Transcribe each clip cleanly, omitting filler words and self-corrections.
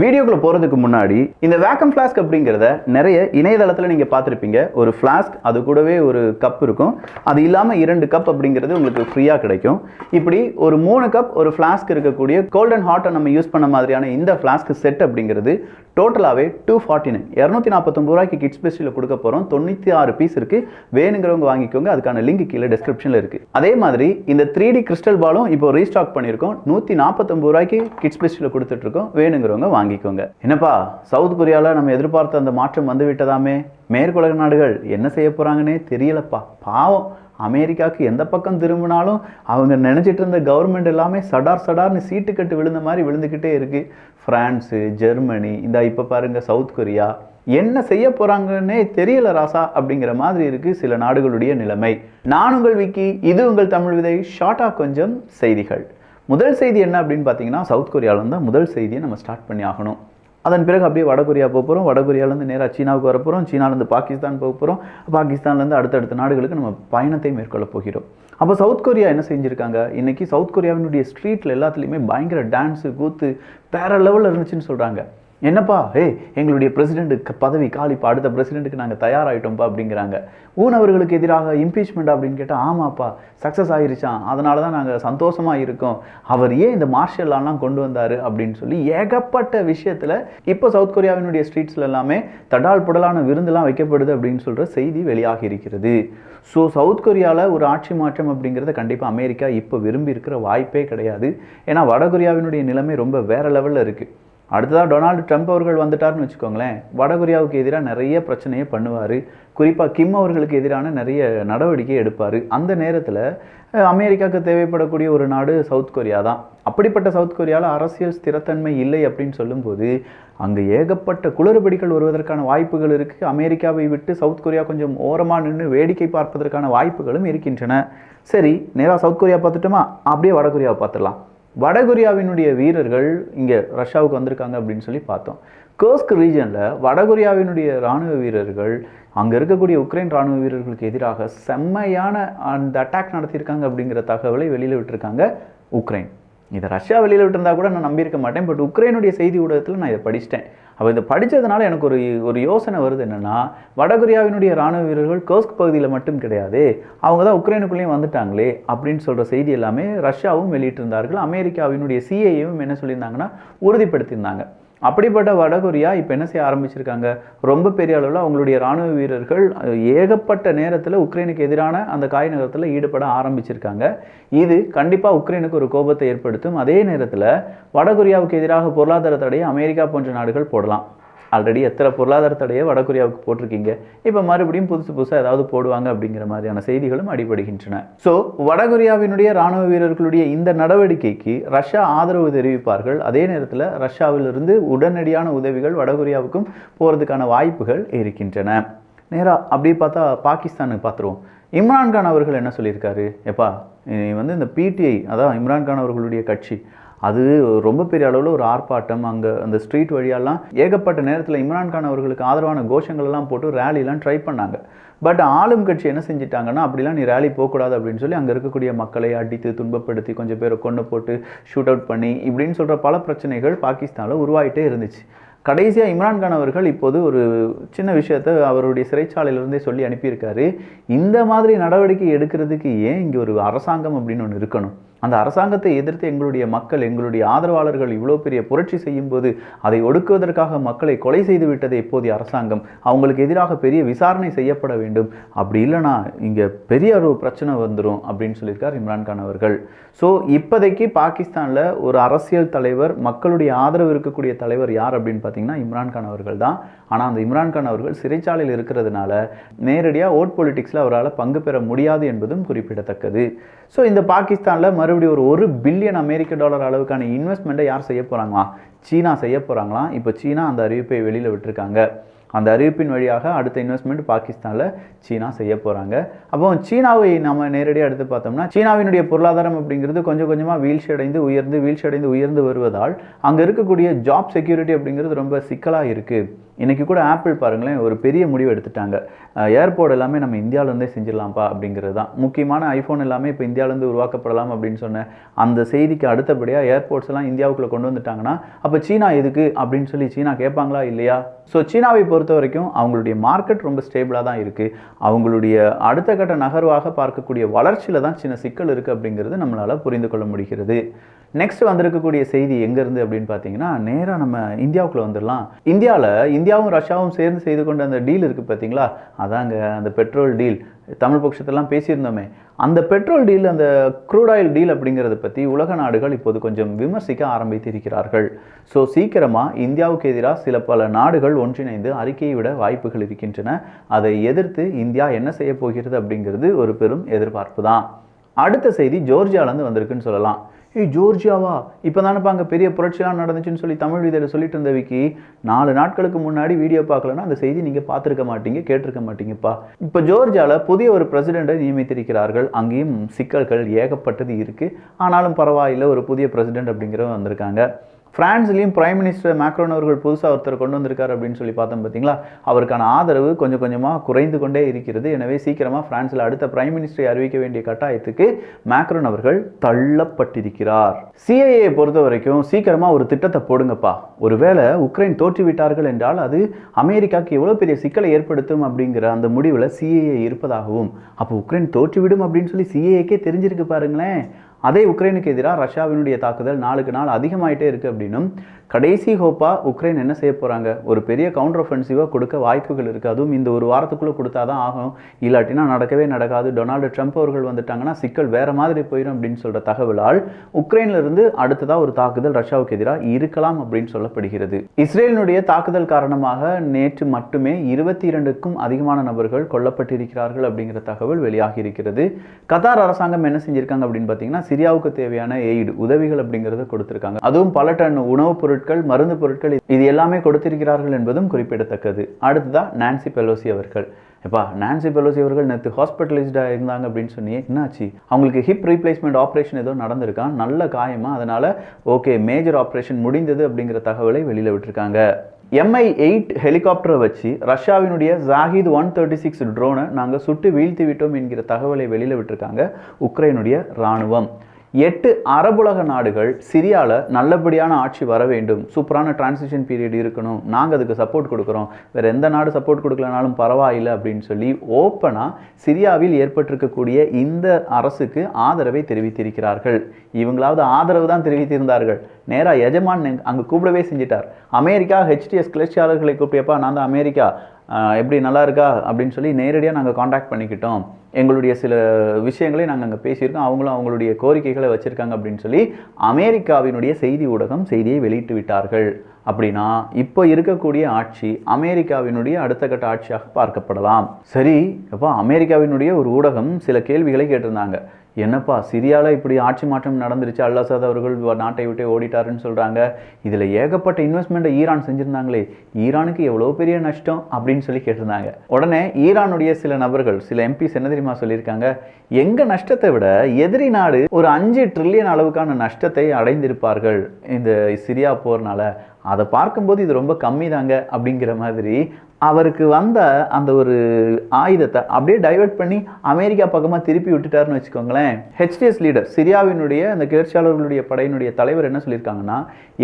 வீடியோக்குள்ள போறதுக்கு முன்னாடி இந்த வேக்கம் ஃப்ளாஸ்க் அப்படிங்கிறத நிறைய இணையதளத்தில் நீங்க பார்த்துருப்பீங்க. ஒரு ஃப்ளாஸ்க் அது கூடவே ஒரு கப் இருக்கும். அது இல்லாமல் 2 கப் அப்படிங்கிறது உங்களுக்கு ஃப்ரீயாக கிடைக்கும். இப்படி ஒரு 3 கப் ஒரு ஃப்ளாஸ்க் இருக்கக்கூடிய கோல்ட் அண்ட் ஹாட்டை நம்ம யூஸ் பண்ண மாதிரியான இந்த ஃப்ளாஸ்க் செட் அப்படிங்கிறது டோட்டலாகவே 249 249 ரூபாய்க்கு கிட்ஸ் பெஸ்டில் கொடுக்க போகிறோம். 96 பீஸ் இருக்கு. வேணுங்கிறவங்க வாங்கிக்கோங்க. அதுக்கான லிங்க் கீழே டிஸ்கிரிப்ஷனில் இருக்கு. அதே மாதிரி இந்த 3D கிறிஸ்டல் பாலும் இப்போ ரீஸ்டாக் பண்ணியிருக்கோம். 149 ரூபாய்க்கு கிட்ஸ் பெஸ்டில் கொடுத்துட்டு இருக்கோம். வேணுங்கிறவங்க வாங்கிக்கோங்க. என்னப்பா சவுத் கொரியாவில் நம்ம எதிர்பார்த்த அந்த மாற்றம் வந்து விட்டதாமே? மேற்குலக நாடுகள் என்ன செய்ய போறாங்கன்னே தெரியலப்பா. பாவம், அமெரிக்காவுக்கு எந்த பக்கம் திரும்பினாலும் அவங்க நினைச்சிட்டு இருந்த கவர்மெண்ட் எல்லாமே சடார்னு சீட்டு கட்டு விழுந்த மாதிரி விழுந்துக்கிட்டே இருக்கு. பிரான்ஸு, ஜெர்மனி, இந்த இப்போ பாருங்க சவுத் கொரியா என்ன செய்ய போறாங்கன்னே தெரியல ராசா அப்படிங்கிற மாதிரி இருக்கு சில நாடுகளுடைய நிலைமை. நான் உங்கள் விக்கி, இது உங்கள் தமிழ் விதை. ஷார்ட்டா கொஞ்சம் செய்திகள். முதல் செய்தி என்ன அப்படின்னு பார்த்தீங்கன்னா, சவுத் கொரியாவில் தான் முதல் செய்தியை நம்ம ஸ்டார்ட் பண்ணி ஆகணும். அதன் பிறகு அப்படியே வடகொரியா போக போகிறோம். வடகொரியாவிலேருந்து நேராக சீனாவுக்கு வர போகிறோம். சீனாவிலேருந்து பாகிஸ்தான் போக போகிறோம். பாகிஸ்தான்லேருந்து அடுத்தடுத்த நாடுகளுக்கு நம்ம பயணத்தை மேற்கொள்ள போகிறோம். அப்போ சவுத் கொரியா என்ன செஞ்சுருக்காங்க? இன்றைக்கி சவுத் கொரியாவினுடைய ஸ்ட்ரீட்டில் எல்லாத்துலேயுமே பயங்கர டான்ஸு கூத்து வேறு லெவலில் இருந்துச்சுன்னு சொல்கிறாங்க. என்னப்பா எங்களுடைய பிரசிடென்ட் பதவி காலி, இப்போ அடுத்த பிரசிடென்ட்டுக்கு நாங்கள் தயாராகிட்டோம்ப்பா அப்படிங்கிறாங்க. ஊனவர்களுக்கு எதிராக இம்பீச்மெண்ட் அப்படின்னு கேட்டால் ஆமாப்பா சக்ஸஸ் ஆகிருச்சான், அதனால தான் நாங்கள் சந்தோஷமாக இருக்கோம், அவர் ஏன் இந்த மார்ஷல் லாலாம் கொண்டு வந்தார் அப்படின்னு சொல்லி ஏகப்பட்ட விஷயத்தில் இப்போ சவுத் கொரியாவினுடைய ஸ்ட்ரீட்ஸில் எல்லாமே தடால் புடலான விருந்தெல்லாம் வைக்கப்படுது அப்படின்னு சொல்கிற செய்தி வெளியாகி இருக்கிறது. ஸோ சவுத் கொரியாவில் ஒரு ஆட்சி மாற்றம் அப்படிங்கிறத கண்டிப்பாக அமெரிக்கா இப்போ விரும்பி இருக்கிற வாய்ப்பே கிடையாது. ஏன்னா வடகொரியாவினுடைய நிலைமை ரொம்ப வேறு லெவலில் இருக்குது. அடுத்ததாக டொனால்டு ட்ரம்ப் அவர்கள் வந்துட்டார்னு வச்சுக்கோங்களேன், வடகொரியாவுக்கு எதிராக நிறைய பிரச்சனையை பண்ணுவார். குறிப்பாக கிம் அவர்களுக்கு எதிரான நிறைய நடவடிக்கை எடுப்பார். அந்த நேரத்தில் அமெரிக்காவுக்கு தேவைப்படக்கூடிய ஒரு நாடு சவுத் கொரியா தான். அப்படிப்பட்ட சவுத் கொரியாவில் அரசியல் ஸ்திரத்தன்மை இல்லை அப்படின்னு சொல்லும்போது அங்கே ஏகப்பட்ட குளறுபடிகள் வருவதற்கான வாய்ப்புகள் இருக்குது. அமெரிக்காவை விட்டு சவுத் கொரியா கொஞ்சம் ஓரமாக நின்று வேடிக்கை பார்ப்பதற்கான வாய்ப்புகளும் இருக்கின்றன. சரி, நேராக சவுத் கொரியா பார்த்துட்டோமா, அப்படியே வடகொரியாவை பார்த்துடலாம். வடகொரியாவினுடைய வீரர்கள் இங்கே ரஷ்யாவுக்கு வந்திருக்காங்க அப்படின்னு சொல்லி பார்த்தோம். கர்ஸ்க் ரீஜனில் வடகொரியாவினுடைய இராணுவ வீரர்கள் அங்கே இருக்கக்கூடிய உக்ரைன் இராணுவ வீரர்களுக்கு எதிராக செம்மையான அந்த அட்டாக் நடத்தியிருக்காங்க அப்படிங்கிற தகவலை வெளியில் விட்டுருக்காங்க உக்ரைன். இதை ரஷ்யா வெளியில் விட்டுருந்தா கூட நான் நம்பியிருக்க மாட்டேன். பட் உக்ரைனுடைய செய்தி ஊடகத்தில் நான் இதை படிச்சிட்டேன். அப்போ இதை படித்ததுனால எனக்கு ஒரு யோசனை வருது. என்னென்னா, வடகொரியாவினுடைய இராணுவ வீரர்கள் கர்ஸ்க் பகுதியில் மட்டும் கிடையாது, அவங்க தான் உக்ரைனுக்குள்ளேயும் வந்துட்டாங்களே அப்படின்னு சொல்கிற செய்தி எல்லாமே ரஷ்யாவும் வெளியிட்டிருந்தார்கள். அமெரிக்காவினுடைய சிஐஏவும் என்ன சொல்லியிருந்தாங்கன்னா உறுதிப்படுத்தியிருந்தாங்க. அப்படிப்பட்ட வடகொரியா இப்போ என்ன செய்ய ஆரம்பிச்சிருக்காங்க? ரொம்ப பெரிய அளவில் அவங்களுடைய இராணுவ வீரர்கள் ஏகப்பட்ட நேரத்தில் உக்ரைனுக்கு எதிரான அந்த காய் நகரத்தில் ஈடுபட ஆரம்பிச்சிருக்காங்க. இது கண்டிப்பாக உக்ரைனுக்கு ஒரு கோபத்தை ஏற்படுத்தும். அதே நேரத்தில் வடகொரியாவுக்கு எதிராக பொருளாதார தடையை அமெரிக்கா போன்ற நாடுகள் போடலாம். ஆல்ரெடி எத்தனை பொருளாதார தடையை வடகொரியாவுக்கு போட்டிருக்கீங்க, இப்போ மறுபடியும் புதுசாக ஏதாவது போடுவாங்க அப்படிங்கிற மாதிரியான செய்திகளும் அடிபடுகின்றன. ஸோ வடகொரியாவினுடைய இராணுவ வீரர்களுடைய இந்த நடவடிக்கைக்கு ரஷ்யா ஆதரவு தெரிவிப்பார்கள். அதே நேரத்தில் ரஷ்யாவிலிருந்து உடனடியான உதவிகள் வடகொரியாவுக்கும் போகிறதுக்கான வாய்ப்புகள் இருக்கின்றன. நேராக அப்படி பார்த்தா பாகிஸ்தானுக்கு பார்த்துருவோம். இம்ரான்கான் அவர்கள் என்ன சொல்லியிருக்காரு? எப்பா இந்த பிடிஐ, அதான் இம்ரான்கான் அவர்களுடைய கட்சி, அது ரொம்ப பெரிய அளவில் ஒரு ஆர்ப்பாட்டம் அங்கே அந்த ஸ்ட்ரீட் வழியெல்லாம் ஏகப்பட்ட நேரத்தில் இம்ரான்கான் அவர்களுக்கு ஆதரவான கோஷங்கள்லாம் போட்டு ரேலிலாம் ட்ரை பண்ணாங்க. பட் ஆளும் கட்சி என்ன செஞ்சிட்டாங்கன்னா, அப்படிலாம் நீ ரேலி போகக்கூடாது அப்படின்னு சொல்லி அங்கே இருக்கக்கூடிய மக்களை அடித்து துன்பப்படுத்தி கொஞ்சம் பேரை கொண்டு போட்டு ஷூட் அவுட் பண்ணி இப்படின்னு சொல்கிற பல பிரச்சனைகள் பாகிஸ்தானில் உருவாகிட்டே இருந்துச்சு. கடைசியாக இம்ரான்கான் அவர்கள் இப்போது ஒரு சின்ன விஷயத்தை அவருடைய சிறைச்சாலையிலிருந்தே சொல்லி அனுப்பியிருக்காரு. இந்த மாதிரி நடவடிக்கை எடுக்கிறதுக்கு ஏன் இங்கே ஒரு அரசாங்கம் அப்படின்னு ஒன்று இருக்கணும்? அந்த அரசாங்கத்தை எதிர்த்து எங்களுடைய மக்கள், எங்களுடைய ஆதரவாளர்கள் இவ்வளோ பெரிய புரட்சி செய்யும் போது அதை ஒடுக்குவதற்காக மக்களை கொலை செய்து விட்டது இப்போதைய அரசாங்கம். அவங்களுக்கு எதிராக பெரிய விசாரணை செய்யப்பட வேண்டும். அப்படி இல்லைனா இங்கே பெரிய ஒரு பிரச்சனை வந்துடும் அப்படின்னு சொல்லியிருக்கார் இம்ரான்கான் அவர்கள். ஸோ இப்போதைக்கு பாகிஸ்தானில் ஒரு அரசியல் தலைவர், மக்களுடைய ஆதரவு இருக்கக்கூடிய தலைவர் யார் அப்படின்னு பார்த்தீங்கன்னா இம்ரான்கான் அவர்கள் தான். ஆனால் அந்த இம்ரான்கான் அவர்கள் சிறைச்சாலையில் இருக்கிறதுனால நேரடியாக ஓட் பொலிட்டிக்ஸில் அவரால் பங்கு பெற முடியாது என்பதும் குறிப்பிடத்தக்கது. ஸோ இந்த பாகிஸ்தானில் மறுபடியும் ஒரு $1 பில்லியன் அமெரிக்க டாலர் அளவுக்கான இன்வெஸ்ட்மெண்ட்டை யார் செய்ய போகிறாங்களா? சீனா செய்ய போகிறாங்களாம். இப்போ சீனா அந்த அறிவிப்பை வெளியில் விட்டுருக்காங்க. அந்த அறிவிப்பின் வழியாக அடுத்த இன்வெஸ்ட்மெண்ட் பாகிஸ்தானில் சீனா செய்ய போகிறாங்க. அப்போ சீனாவை நம்ம நேரடியாக எடுத்து பார்த்தோம்னா சீனாவினுடைய பொருளாதாரம் அப்படிங்கிறது கொஞ்சம் கொஞ்சமாக வீழ்ச்சி அடைந்து உயர்ந்து வருவதால் அங்கே இருக்கக்கூடிய ஜாப் செக்யூரிட்டி அப்படிங்கிறது ரொம்ப சிக்கலாக இருக்குது. இன்றைக்கி கூட ஆப்பிள் பாருங்களேன் ஒரு பெரிய முடிவு எடுத்துட்டாங்க. ஏர்போர்ட் எல்லாமே நம்ம இந்தியாவிலேருந்தே செஞ்சிடலாம்ப்பா அப்படிங்கிறது தான். முக்கியமான ஐஃபோன் எல்லாமே இப்போ இந்தியாவிலேருந்து உருவாக்கப்படலாம் அப்படின்னு சொன்ன அந்த செய்திக்கு அடுத்தபடியாக ஏர்போர்ட்ஸ் எல்லாம் இந்தியாவுக்குள்ளே கொண்டு வந்துட்டாங்கன்னா அப்போ சீனா எதுக்கு அப்படின்னு சொல்லி சீனா கேட்பாங்களா இல்லையா? ஸோ சீனாவை பொறுத்த வரைக்கும் அவங்களுடைய மார்க்கெட் ரொம்ப ஸ்டேபிளாக தான் இருக்குது. அவங்களுடைய அடுத்த கட்ட நகர்வாக பார்க்கக்கூடிய வளர்ச்சியில் தான் சின்ன சிக்கல் இருக்குது அப்படிங்கிறது நம்மளால் புரிந்து கொள்ள முடிகிறது. நெக்ஸ்ட் வந்திருக்கக்கூடிய செய்தி எங்கேருந்து அப்படின்னு பார்த்தீங்கன்னா நேராக நம்ம இந்தியாவுக்குள்ளே வந்துடலாம். இந்தியாவும் ரஷ்யாவும் சேர்ந்து செய்து கொண்ட அந்த டீல் இருக்குது பார்த்தீங்களா, அதாங்க அந்த பெட்ரோல் டீல். தமிழ் பட்சத்தெல்லாம் பேசியிருந்தோமே, அந்த பெட்ரோல் டீல், அந்த க்ரூட் ஆயில் டீல் அப்படிங்கிறத பற்றி உலக நாடுகள் இப்போது கொஞ்சம் விமர்சிக்க ஆரம்பித்திருக்கிறார்கள். ஸோ சீக்கிரமாக இந்தியாவுக்கு எதிராக பல நாடுகள் ஒன்றிணைந்து அறிக்கையை விட வாய்ப்புகள் இருக்கின்றன. அதை எதிர்த்து இந்தியா என்ன செய்ய போகிறது அப்படிங்கிறது ஒரு பெரும் எதிர்பார்ப்பு தான். அடுத்த செய்தி ஜோர்ஜியாவிலேருந்து வந்திருக்குன்னு சொல்லலாம். ஜோர்ஜியாவா? இப்போ தானேப்பா அங்கே பெரிய புரட்சியெல்லாம் நடந்துச்சுன்னு சொல்லி தமிழ் வீதியில் சொல்லிட்டு இருந்த விக்கி, 4 நாட்களுக்கு முன்னாடி வீடியோ பார்க்கலன்னா அந்த செய்தி நீங்கள் பார்த்துருக்க மாட்டீங்க, கேட்டிருக்க மாட்டீங்கப்பா. இப்போ ஜோர்ஜியாவில் புதிய ஒரு பிரசிடெண்ட்டை நியமித்திருக்கிறார்கள். அங்கேயும் சிக்கல்கள் ஏகப்பட்டது இருக்குது. ஆனாலும் பரவாயில்லை, ஒரு புதிய பிரசிடெண்ட் அப்படிங்கிறவங்க வந்திருக்காங்க. பிரான்ஸ்லேயும் பிரைம் மினிஸ்டர் மேக்ரோன் அவர்கள் புதுசாக ஒருத்தர் கொண்டு வந்திருக்காரு அப்படின்னு சொல்லி பார்த்தோம் பார்த்தீங்களா, அவருக்கான ஆதரவு கொஞ்சம் கொஞ்சமாக குறைந்து கொண்டே இருக்கிறது. எனவே சீக்கிரமாக பிரான்ஸில் அடுத்த பிரைம் மினிஸ்டரை அறிவிக்க வேண்டிய கட்டாயத்துக்கு மேக்ரோன் அவர்கள் தள்ளப்பட்டிருக்கிறார். சிஐஏ பொறுத்த வரைக்கும் சீக்கிரமாக ஒரு திட்டத்தை போடுங்கப்பா. ஒருவேளை உக்ரைன் தோற்றுவிட்டார்கள் என்றால் அது அமெரிக்காவுக்கு எவ்வளோ பெரிய சிக்கலை ஏற்படுத்தும் அப்படிங்கிற அந்த முடிவில் சிஐஏ இருப்பதாகவும், அப்போ உக்ரைன் தோற்றுவிடும் அப்படின்னு சொல்லி சிஐஏக்கே தெரிஞ்சிருக்கு பாருங்களேன். அதே உக்ரைனுக்கு எதிராக ரஷ்யாவினுடைய தாக்குதல் நாளுக்கு நாள் அதிகமாயிட்டே இருக்குது அப்படின்னும், கடைசி ஹோப்பாக உக்ரைன் என்ன செய்ய போகிறாங்க, ஒரு பெரிய கவுண்டர் ஒஃபென்சிவாக கொடுக்க வாய்ப்புகள் இருக்குது. அதுவும் இந்த ஒரு வாரத்துக்குள்ளே கொடுத்தா தான் ஆகும், இல்லாட்டினா நடக்கவே நடக்காது. டொனால்டு ட்ரம்ப் அவர்கள் வந்துட்டாங்கன்னா சிக்கல் வேறு மாதிரி போயிடும் அப்படின்னு சொல்கிற தகவலால் உக்ரைனிலிருந்து அடுத்ததாக ஒரு தாக்குதல் ரஷ்யாவுக்கு எதிராக இருக்கலாம் அப்படின்னு சொல்லப்படுகிறது. இஸ்ரேலினுடைய தாக்குதல் காரணமாக நேற்று மட்டுமே 22க்கும் அதிகமான நபர்கள் கொல்லப்பட்டிருக்கிறார்கள் அப்படிங்கிற தகவல் வெளியாகி இருக்கிறது. கத்தார் அரசாங்கம் என்ன செஞ்சிருக்காங்க அப்படின்னு பார்த்தீங்கன்னா, சிரியாவுக்கு தேவையான எய்டு உதவிகள் அப்படிங்கிறத கொடுத்திருக்காங்க. அதுவும் பல டன் உணவுப் பொருட்கள், மருந்து பொருட்கள், இது எல்லாமே கொடுத்திருக்கிறார்கள் என்பதும் குறிப்பிடத்தக்கது. அடுத்ததான் நான்சி பெலோசி அவர்கள். நான்சி பெலோசி அவர்கள் நேற்று ஹாஸ்பிட்டலைஸ்டாக இருந்தாங்க அப்படின்னு சொன்னி என்னாச்சு, அவங்களுக்கு ஹிப் ரீப்ளேஸ்மெண்ட் ஆப்ரேஷன் ஏதோ நடந்திருக்கான், நல்ல காயமா, அதனால ஓகே மேஜர் ஆப்ரேஷன் முடிந்தது அப்படிங்கிற தகவலை வெளியில் விட்டுருக்காங்க. MI-8 ஹெலிகாப்டரை வச்சு ரஷ்யாவினுடைய ஜாகித் 136 ட்ரோனை நாங்கள் சுட்டு வீழ்த்தி விட்டோம் என்கிற தகவலை வெளியில் விட்டுருக்காங்க உக்ரைனுடைய இராணுவம். 8 அரபுலக நாடுகள் சிரியாவில் நல்லபடியான ஆட்சி வர வேண்டும், சூப்பரான டிரான்சிஷன் பீரியட் இருக்கணும், நாங்கள் அதுக்கு சப்போர்ட் கொடுக்குறோம், வேறு எந்த நாடு சப்போர்ட் கொடுக்கலனாலும் பரவாயில்லை அப்படின்னு சொல்லி ஓப்பனாக சிரியாவில் ஏற்பட்டிருக்கக்கூடிய இந்த அரசுக்கு ஆதரவை தெரிவித்திருக்கிறார்கள். இவங்களாவது ஆதரவு தான் தெரிவித்திருந்தார்கள், நேராக எஜமான் அங்கே கூப்பிடவே செஞ்சிட்டார். அமெரிக்கா HTS கிளர்ச்சியாளர்களை கூப்பிட்டியப்பா, நான் தான் அமெரிக்கா, எப்படி நல்லா இருக்கா அப்படின்னு சொல்லி நேரடியாக நாங்கள் காண்டாக்ட் பண்ணிக்கிட்டோம், எங்களுடைய சில விஷயங்களை நாங்கள் அங்கே பேசியிருக்கோம், அவங்களும் அவங்களுடைய கோரிக்கைகளை வச்சுருக்காங்க அப்படின்னு சொல்லி அமெரிக்காவினுடைய செய்தி ஊடகம் செய்தியை வெளியிட்டு விட்டார்கள். அப்படின்னா இப்போ இருக்கக்கூடிய ஆட்சி அமெரிக்காவினுடைய அடுத்த கட்ட ஆட்சியாக பார்க்கப்படலாம். சரி, அப்போ அமெரிக்காவினுடைய ஒரு ஊடகம் சில கேள்விகளை கேட்டிருந்தாங்க. என்னப்பா சிரியாவில் இப்படி ஆட்சி மாற்றம் நடந்துருச்சு, அல்-அசாத் அவர்கள் நாட்டை விட்டு ஓடிட்டாருன்னு சொல்கிறாங்க, இதில் ஏகப்பட்ட இன்வெஸ்ட்மெண்ட்டை ஈரான் செஞ்சுருந்தாங்களே, ஈரானுக்கு எவ்வளோ பெரிய நஷ்டம் அப்படின்னு சொல்லி கேட்டிருந்தாங்க. உடனே ஈரானுடைய சில நபர்கள், சில எம்பிஸ் என்ன தெரியுமா சொல்லியிருக்காங்க, எங்கள் நஷ்டத்தை விட எதிரி நாடு ஒரு 5 ட்ரில்லியன் அளவுக்கான நஷ்டத்தை அடைந்திருப்பார்கள் இந்த சிரியா போர்னால, அதை பார்க்கும்போது இது ரொம்ப கம்மி தாங்க அப்படிங்கிற மாதிரி அவருக்கு வந்த அந்த ஒரு ஆயுதத்தை அப்படியே டைவெர்ட் பண்ணி அமெரிக்கா பக்கமாக திருப்பி விட்டுட்டாருன்னு வச்சுக்கோங்களேன். HTS லீடர், சிரியாவினுடைய அந்த கிளர்ச்சியாளர்களுடைய படையினுடைய தலைவர் என்ன சொல்லியிருக்காங்கன்னா,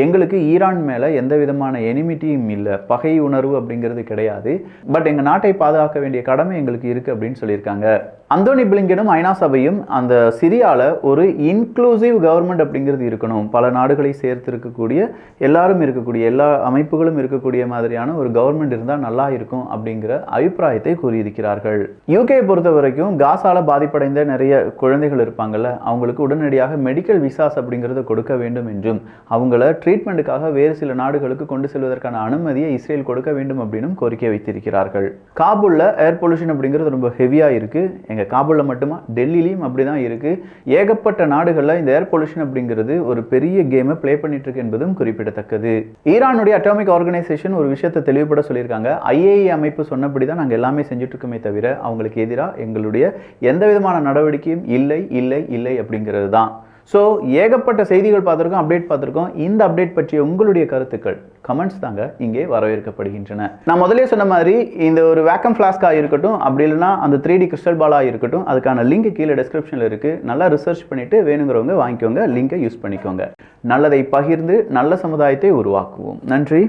எங்களுக்கு ஈரான் மேலே எந்த விதமான எனிமிட்டியும் இல்லை, பகை உணர்வு அப்படிங்கிறது கிடையாது, பட் எங்கள் நாட்டை பாதுகாக்க வேண்டிய கடமை எங்களுக்கு இருக்குது அப்படின்னு சொல்லியிருக்காங்க. அந்தோனி பிளிங்கனும் ஐநா சபையும் அந்த சிரியாவில் ஒரு இன்க்ளூசிவ் கவர்மெண்ட் அப்படிங்கிறது இருக்கணும், பல நாடுகளை சேர்த்து இருக்கக்கூடிய, எல்லாரும் இருக்கக்கூடிய, எல்லா அமைப்புகளும் இருக்கக்கூடிய மாதிரியான ஒரு கவர்மெண்ட் இருந்தால் நல்லா இருக்கும் அப்படிங்கிற அபிப்பிராயத்தை கூறியிருக்கிறார்கள். யூகே பொறுத்த வரைக்கும் காசால பாதிப்படைந்த நிறைய குழந்தைகள் இருப்பாங்கல்ல, அவங்களுக்கு உடனடியாக மெடிக்கல் விசாஸ் அப்படிங்கிறத கொடுக்க வேண்டும் என்றும், அவங்கள ட்ரீட்மெண்ட்டுக்காக வேறு சில நாடுகளுக்கு கொண்டு செல்வதற்கான அனுமதியை இஸ்ரேல் கொடுக்க வேண்டும் அப்படின்னு கோரிக்கை வைத்திருக்கிறார்கள். காபூலில் ஏர் பொல்யூஷன் அப்படிங்கிறது ரொம்ப ஹெவியாக இருக்குது. எங்கள் காபூலில் மட்டுமா, டெல்லியிலையும் அப்படி தான் இருக்குது. ஏகப்பட்ட நாடுகளில் இந்த ஏர் பொல்யூஷன் அப்படிங்கிறது ஒரு பெரிய கேமை ப்ளே பண்ணிட்டு இருக்கு என்பதும் குறிப்பிடத்தக்கது. ஈரானுடைய அட்டாமிக் ஆர்கனைசேஷன் ஒரு விஷயத்தை தெளிவுபட சொல்லியிருக்காங்க. IAEA அமைப்பு சொன்னபடி தான் நாங்கள் எல்லாமே செஞ்சுட்டு இருக்கோமே தவிர அவங்களுக்கு எதிராக எங்களுடைய எந்த விதமான நடவடிக்கையும் இல்லை இல்லை இல்லை அப்படிங்கிறது தான். ஸோ ஏகப்பட்ட செய்திகள் பார்த்துருக்கோம், அப்டேட் பார்த்துருக்கோம். இந்த அப்டேட் பற்றிய உங்களுடைய கருத்துக்கள் கமெண்ட்ஸ் தாங்க இங்கே வரவேற்கப்படுகின்றன. நான் முதலே சொன்ன மாதிரி இந்த ஒரு வேக்கம் ஃப்ளாஸ்காக இருக்கட்டும், அப்படி இல்லைனா அந்த 3D கிறிஸ்டல் பாலாக இருக்கட்டும், அதுக்கான லிங்க் கீழே டிஸ்கிரிப்ஷனில் இருக்குது. நல்லா ரிசர்ச் பண்ணிவிட்டு வேணுங்கிறவங்க வாங்கிக்கோங்க, லிங்கை யூஸ் பண்ணிக்கோங்க. நல்லதை பகிர்ந்து நல்ல சமுதாயத்தை உருவாக்குவோம். நன்றி,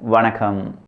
வணக்கம்.